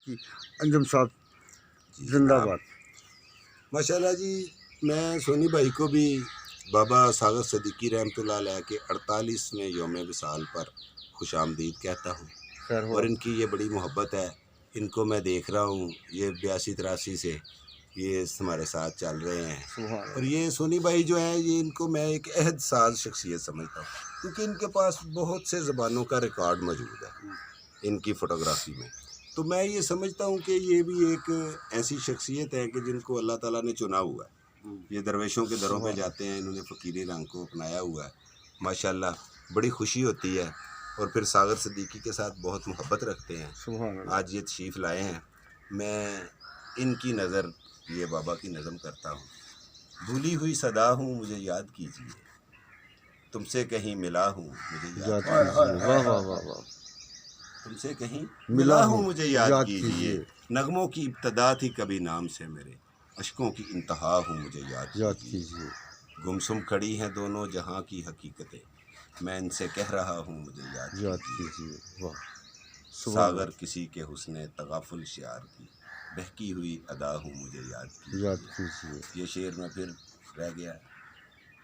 کی انجم صاحب زندہ باد. ماشاءاللہ جی. میں سونی بھائی کو بھی بابا ساغر صدیقی رحمۃ اللہ علیہ کے 48ویں یوم وصال پر خوش آمدید کہتا ہوں. خیر ہو. اور ان کی یہ بڑی محبت ہے. ان کو میں دیکھ رہا ہوں یہ 82-83 سے یہ ہمارے ساتھ چل رہے ہیں. سبحان اور یہ سونی بھائی جو ہیں یہ ان کو میں ایک عہد ساز شخصیت سمجھتا ہوں کیونکہ ان کے پاس بہت سے زبانوں کا ریکارڈ موجود ہے ان کی فوٹوگرافی میں. تو میں یہ سمجھتا ہوں کہ یہ بھی ایک ایسی شخصیت ہے کہ جن کو اللہ تعالیٰ نے چنا ہوا ہے. یہ درویشوں کے دروں پہ جاتے ہیں. انہوں نے فقیری رنگ کو اپنایا ہوا ہے. ماشاءاللہ بڑی خوشی ہوتی ہے. اور پھر ساغر صدیقی کے ساتھ بہت محبت رکھتے ہیں. سبحان اللہ. آج یہ تشریف لائے ہیں. میں ان کی نظر یہ بابا کی نظم کرتا ہوں. بھولی ہوئی صدا ہوں مجھے یاد کیجیے. تم سے کہیں ملا ہوں مجھے یاد کیجیے. واہ واہ واہ واہ. تم سے کہیں ملا ہوں مجھے یاد کیجیے. نغموں کی ابتدا تھی کبھی نام سے میرے. اشکوں کی انتہا ہوں مجھے یاد کیجیے. گمسم کھڑی ہیں دونوں جہاں کی حقیقتیں. میں ان سے کہہ رہا ہوں مجھے یاد کیجیے. واہ. ساغر کسی کے حسن تغافل شعار کی بہکی ہوئی ادا ہوں مجھے یاد کیجیے. یہ شعر میں پھر رہ گیا.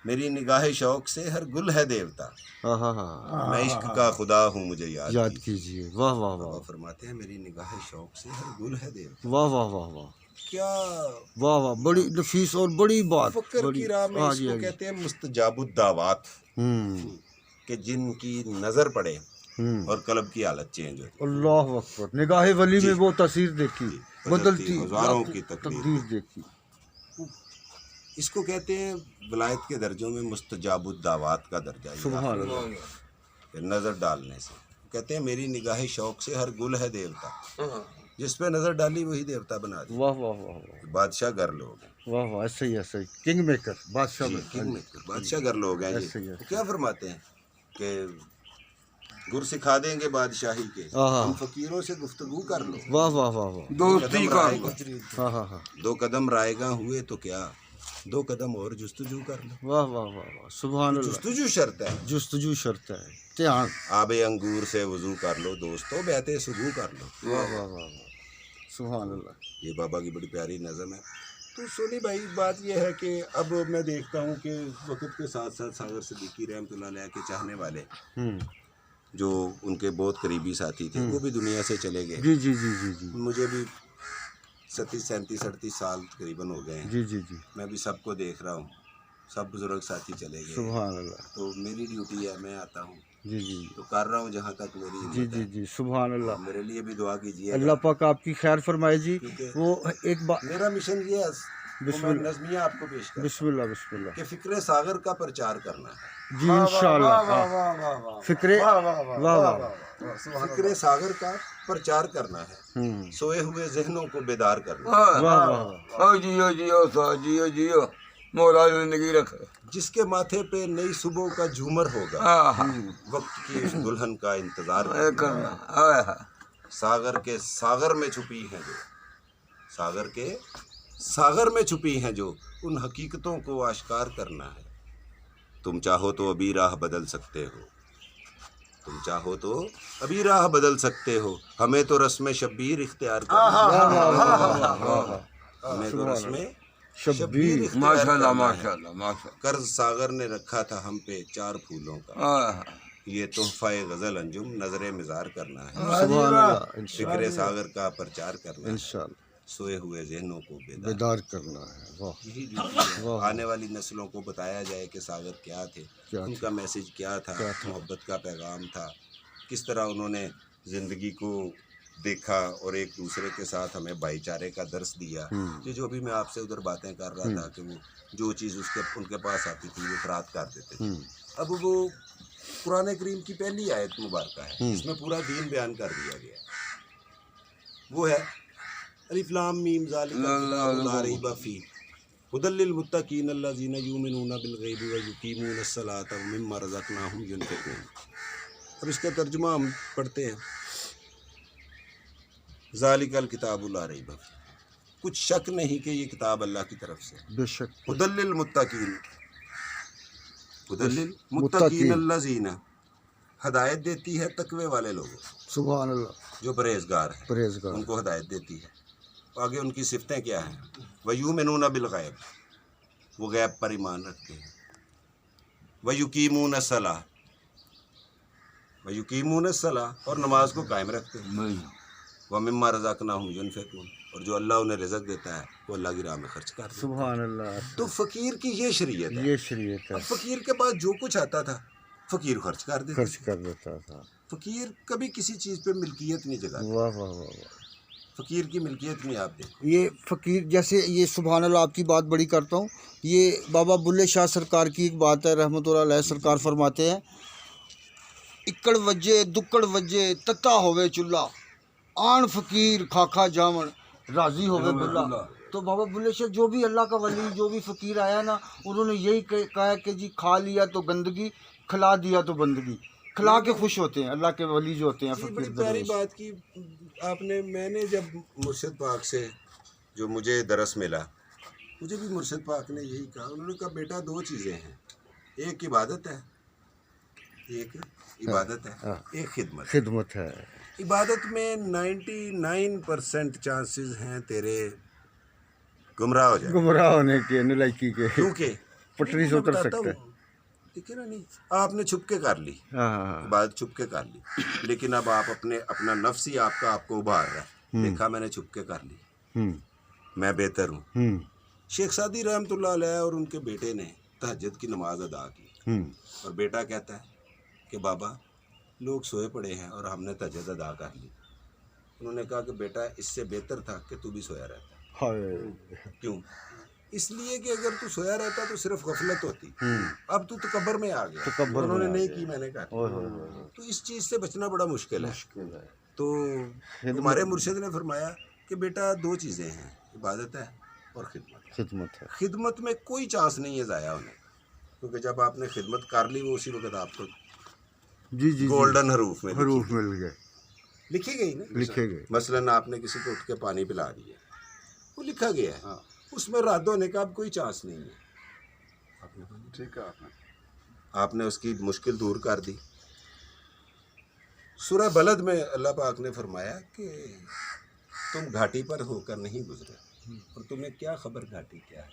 میری نگاہ شوق سے ہر گل ہے دیوتا. ہاں ہاں ہاں. میں عشق کا خدا ہوں مجھے یاد کیجیے. واہ واہ بابا واہ. فرماتے ہیں میری نگاہ شوق سے ہر گل ہے دیوتا. واہ واہ واہ واہ. کیا واہ واہ. بڑی نفیس اور بڑی بات. فکر کی راہ میں اس کو کہتے ہیں مستجاب الدعوات کہ جن کی نظر پڑے اور قلب کی حالت چینج ہوتی. اللہ اکبر. نگاہ ولی میں وہ تاثیر دیکھی. بدلتی ہزاروں کی تقدیر دیکھی. اس کو کہتے ہیں ولایت کے درجوں میں مستجاب الدعوات کا درجہ. سبحان اللہ. نظر ڈالنے سے کہتے ہیں میری نگاہ شوق سے ہر گل ہے دیوتا. جس پہ نظر ڈالی وہی دیوتا بنا دی. واہ واہ واہ واہ. بادشاہ گر لوگ ہیں. واہ واہ. ایسے ہی ایسے ہی. King maker. بادشاہ. بادشاہ گر لوگ ہیں جی. ایسے ہی ایسے. کیا فرماتے ہیں کہ گر سکھا دیں گے بادشاہی کے. ہم فقیروں سے گفتگو کر لو. واہ واہ واہ واہ. دوستی کا. ہاں ہاں ہاں. 2 قدم رائے گاں ہوئے تو کیا 2 قدم اور جستجو کر لو. واہ واہ واہ واہ. سبحان اللہ. جستجو شرط ہے. جستجو شرط ہے. دھیان. آب انگور سے وضو کر لو دوستو بیعت سگو کر لو. واہ واہ واہ واہ. سبحان اللہ. یہ بابا کی بڑی پیاری نظم ہے. تو سونی بھائی بات یہ ہے کہ اب میں دیکھتا ہوں کہ وقت کے ساتھ ساتھ ساغر صدیقی رحمۃ اللہ علیہ کے چاہنے والے جو ان کے بہت قریبی ساتھی تھے وہ بھی دنیا سے چلے گئے. جی جی جی جی جی. مجھے بھی 37-38 سال تقریباً ہو گئے ہیں. جی جی جی. میں بھی سب کو دیکھ رہا ہوں. سب بزرگ ساتھی چلے گئے. سبحان اللہ. تو میری ڈیوٹی ہے میں آتا ہوں جی جی تو کر رہا ہوں جہاں تک میری جی ہمت جی ہے. جی. سبحان اللہ. میرے لیے بھی دعا کیجیے. اللہ پاک آپ کی خیر فرمائے جی. وہ ایک بات. میرا مشن یہ ہے میں نظمیہ آپ کو پیش کرتا بسم اللہ بسم اللہ. کہ فکر ساغر کا پرچار کرنا ہے. جی انشاءاللہ. فکرے واہ واہ. فکر ساغر کا پرچار کرنا ہے. سوئے ہوئے ذہنوں کو بیدار کرنا. واہ واہ. جیو جیو سا جیو جیو مولا زندگی رکھے. جس کے ماتھے پہ نئی صبح کا جھومر ہوگا وقت کی اس دلہن کا انتظار کرنا. ساغر کے ساغر میں چھپی ہیں جو ساغر کے ساغر میں چھپی ہیں جو ان حقیقتوں کو آشکار کرنا ہے. تم چاہو تو ابھی راہ بدل سکتے ہو. تم چاہو تو ابھی راہ بدل سکتے ہو. ہمیں تو رسم شبیر اختیار کرنا. ہمیں تو رسم شبیر ماشاءاللہ ماشاءاللہ ماشاءاللہ. قرض ساغر نے رکھا تھا ہم پہ 4 پھولوں کا. یہ تحفہ غزل انجم نظر مزار کرنا ہے. سبحان اللہ. فکر ساغر کا پرچار کرنا ہے. انشاءاللہ. سوئے ہوئے ذہنوں کو بیدار کرنا ہے. واہ. یہی ڈیوٹی ہے. آنے والی نسلوں کو بتایا جائے کہ ساغر کیا تھے. ان کا میسج کیا تھا. محبت کا پیغام تھا. کس طرح انہوں نے زندگی کو دیکھا اور ایک دوسرے کے ساتھ ہمیں بھائی چارے کا درس دیا. کہ جو بھی میں آپ سے ادھر باتیں کر رہا تھا کہ وہ جو چیز ان کے پاس آتی تھی وہ افراد کر دیتے تھے. اب وہ قرآن کریم کی پہلی آیت مبارکہ ہے جس میں پورا دین بیان کر دیا گیا. وہ ہے الف لام میم ذالک الکتاب لا ریب فیہ ھدی للمتقین الذین یؤمنون بالغیب ویقیمون الصلاۃ ومما رزقناہم ینفقون. اب اس کا ترجمہ ہم پڑھتے ہیں. ذالک الکتاب لا ریب فیہ. کچھ شک نہیں کہ یہ کتاب اللہ کی طرف سے. بے شک. ھدی للمتقین. ھدی للمتقین الذین ہدایت دیتی ہے تقوی والے لوگوں کو، سبحان اللہ، جو پرہیزگار ہیں پرہیزگار، ان کو ہدایت دیتی ہے۔ آگے ان کی صفتیں کیا ہیں؟ وَيُؤْمِنُونَ بِالْغَیْبِ، وہ غیب پر ایمان رکھتے ہیں۔ وَيُقِیمُونَ الصَّلَاةَ، وَيُقِیمُونَ الصَّلَاةَ، اور نماز کو قائم رکھتے ہیں۔ وَمِمَّا رَزَقْنَاهُمْ يُنْفِقُونَ، اور جو اللہ انہیں رزق دیتا ہے وہ اللہ کی راہ میں خرچ کرتے ہیں۔ سبحان اللہ، تو فقیر کی یہ شریعت ہے۔ یہ شریعت ہے، اب فقیر کے پاس جو کچھ آتا تھا فقیر خرچ کر دیتا خرچ کر دیتا تھا۔ فقیر کبھی کسی چیز پہ ملکیت نہیں جگاتا۔ واہ واہ واہ واہ، فقیر کی ملکیت میں آپ دیکھو، یہ فقیر جیسے یہ سبحان اللہ، آپ کی بات بڑی کرتا ہوں، یہ بابا بلے شاہ سرکار کی ایک بات ہے رحمۃ اللہ علیہ، سرکار فرماتے ہیں اکڑ وجے دکڑ وجے تتا ہوئے چولہا، آن فقیر کھاکھا جاون راضی ہوئے بلا۔ تو بابا بلے شاہ جو بھی اللہ کا ولی، جو بھی فقیر آیا نا، انہوں نے یہی کہا کہ جی کھا لیا تو گندگی، کھلا دیا تو بندگی، کھلا کے خوش ہوتے ہیں اللہ کے ولی جو ہوتے ہیں بڑی فقیر پیاری درویش۔ بات کی آپ نے۔ میں نے جب مرشد پاک سے جو مجھے درس ملا، مجھے بھی مرشد پاک نے یہی کہا، انہوں نے کہا بیٹا دو چیزیں ہیں، ایک عبادت ہے، ایک عبادت ہے، ایک خدمت۔ خدمت ہے، عبادت میں 99% چانسز ہیں تیرے گمراہ ہو جائے، گمراہ ہونے کے، نلائکی کے، کیونکہ پٹری سے میں اتر بتاتا سکتا ہوں، دیکھیں نا، نہیں آپ نے چھپ کے کر لی ہاں ہاں عبادت، چھپ کے کر لی، لیکن اب آپ اپنا نفس ہی آپ کو ابھار رہا ہے، دیکھا میں نے چھپ کے کر لی، ہوں میں بہتر ہوں۔ ہوں شیخ سعدی رحمۃ اللہ علیہ اور ان کے بیٹے نے تہجد کی نماز ادا کی، ہوں اور بیٹا کہتا ہے کہ بابا لوگ سوئے پڑے ہیں اور ہم نے تہجد ادا کر لی۔ انہوں نے کہا کہ بیٹا اس سے بہتر تھا کہ تو بھی سویا رہتا۔ ہائے، کیوں؟ اس لیے کہ اگر تو سویا رہتا تو صرف غفلت ہوتی، اب تو تکبر میں آ گیا، تکبر انہوں نے میں آ نہیں گیا۔ کی، میں نے کہا اوہ اوہ اوہ، تو اس چیز سے بچنا بڑا مشکل ہے۔ مشکل ہے، تو ہمارے مرشد نے فرمایا کہ بیٹا دو چیزیں ہیں، عبادت ہے اور خدمت۔ خدمت ہے، خدمت میں کوئی چانس نہیں ہے ضائع ہونے کا، کیونکہ جب آپ نے خدمت کر لی وہ اسی وقت آپ کو جی جی، گولڈن حروف میں حروف مل گئے، لکھی گئی نا، لکھے گئے، مثلاً آپ نے کسی کو اٹھ کے پانی پلا دیا، وہ لکھا گیا ہے، اس میں رد ہونے کا اب کوئی چانس نہیں ہے۔ ٹھیک ہے، آپ نے اس کی مشکل دور کر دی۔ سورہ بلد میں اللہ پاک نے فرمایا کہ تم گھاٹی پر ہو کر نہیں گزرے، اور تمہیں کیا خبر گھاٹی کیا ہے،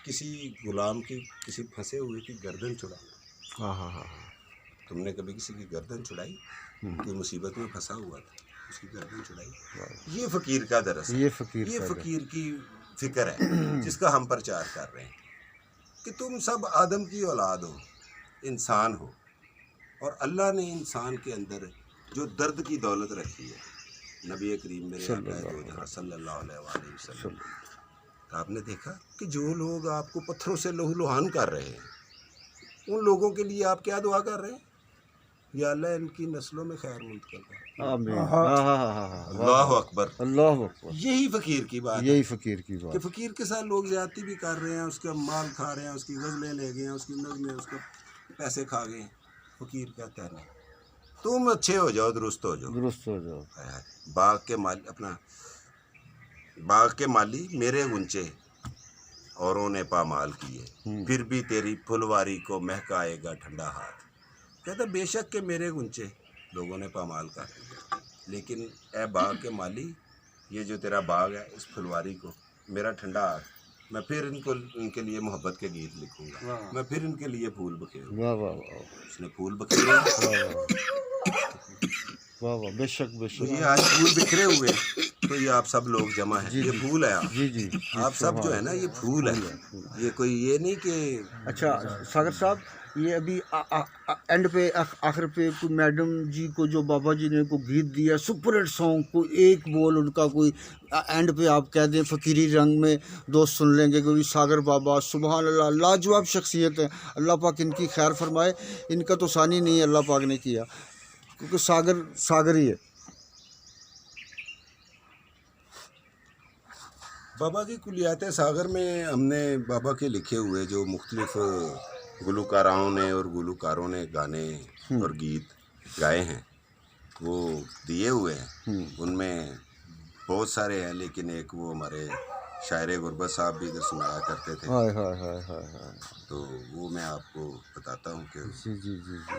کسی غلام کی، کسی پھنسے ہوئے کی گردن چھڑانا۔ ہاں ہاں ہاں، تم نے کبھی کسی کی گردن چھڑائی؟ کوئی مصیبت میں پھنسا ہوا تھا، اس کی گردن چھڑائی؟ یہ فقیر کا درس ہے، یہ فقیر یہ کا فقیر کی فکر ہے جس کا ہم پرچار کر رہے ہیں کہ تم سب آدم کی اولاد ہو، انسان ہو، اور اللہ نے انسان کے اندر جو درد کی دولت رکھی ہے، نبی کریم میرے آقا دو جہاں صلی اللہ علیہ وآلہ وسلم، آپ نے دیکھا کہ جو لوگ آپ کو پتھروں سے لہو لہان کر رہے ہیں، ان لوگوں کے لیے آپ کیا دعا کر رہے ہیں؟ یا اللہ ان کی نسلوں میں خیر منتقل کر۔ آمین، ہاں ہاں ہاں ہاں، اللہ اکبر، اللہ اکبر، یہی فقیر کی بات ہے یہی فقیر کی کہ بات، فقیر کے ساتھ لوگ زیادتی بھی کر رہے ہیں، اس کا مال کھا رہے ہیں، اس کی غزلیں لے گئے ہیں، اس کی نظمیں، اس کا پیسے کھا گئے ہیں۔ فقیر کہتا ہے نہیں، تم اچھے ہو جاؤ، درست ہو جاؤ، درست ہو جاؤ، باغ کے مالی، اپنا باغ کے مالی میرے گنچے اوروں نے پامال کیے، پھر بھی تیری پھلواری کو مہکائے گا ٹھنڈا ہاتھ۔ کہتا بے شک کہ میرے گنچے لوگوں نے پامال کر دیا، لیکن اے باغ کے مالی، یہ جو تیرا باغ ہے، اس پھلواری کو میرا ٹھنڈا ہاتھ، میں پھر ان کے لیے محبت کے گیت لکھوں گا، میں پھر ان کے لیے پھول بکھیروں گا۔ واہ واہ واہ اس نے پھول بکھیرے، واہ واہ، بے شک بے شک، یہ آج پھول بکھرے ہوئے ہیں، تو یہ آپ سب لوگ جمع ہیں، یہ پھول ہے آپ، جی جی، آپ سب جو ہے نا، یہ پھول ہے، یہ کوئی یہ نہیں کہ اچھا ساگر صاحب، یہ ابھی اینڈ پہ آخر پہ کوئی میڈم جی کو جو بابا جی نے کو گیت دیا سپر ہٹ سانگ، کو ایک بول ان کا کوئی اینڈ پہ آپ کہہ دیں فقیری رنگ میں، دوست سن لیں گے کوئی ساگر بابا، سبحان اللہ، لاجواب شخصیت ہے، اللہ پاک ان کی خیر فرمائے، ان کا تو ثانی نہیں ہے اللہ پاک نے کیا، کیونکہ ساگر ہی ہے۔ بابا کی کلیات ساغر میں ہم نے بابا کے لکھے ہوئے جو مختلف گلوکاراؤں نے اور گلوکاروں نے گانے اور گیت گائے ہیں وہ دیے ہوئے ہیں، ان میں بہت سارے ہیں، لیکن ایک وہ ہمارے شاعر غربت صاحب بھی ادھر سنایا کرتے تھے، ہائے ہائے ہائے ہائے ہائے، تو وہ میں آپ کو بتاتا ہوں کہ جی جی جی جی،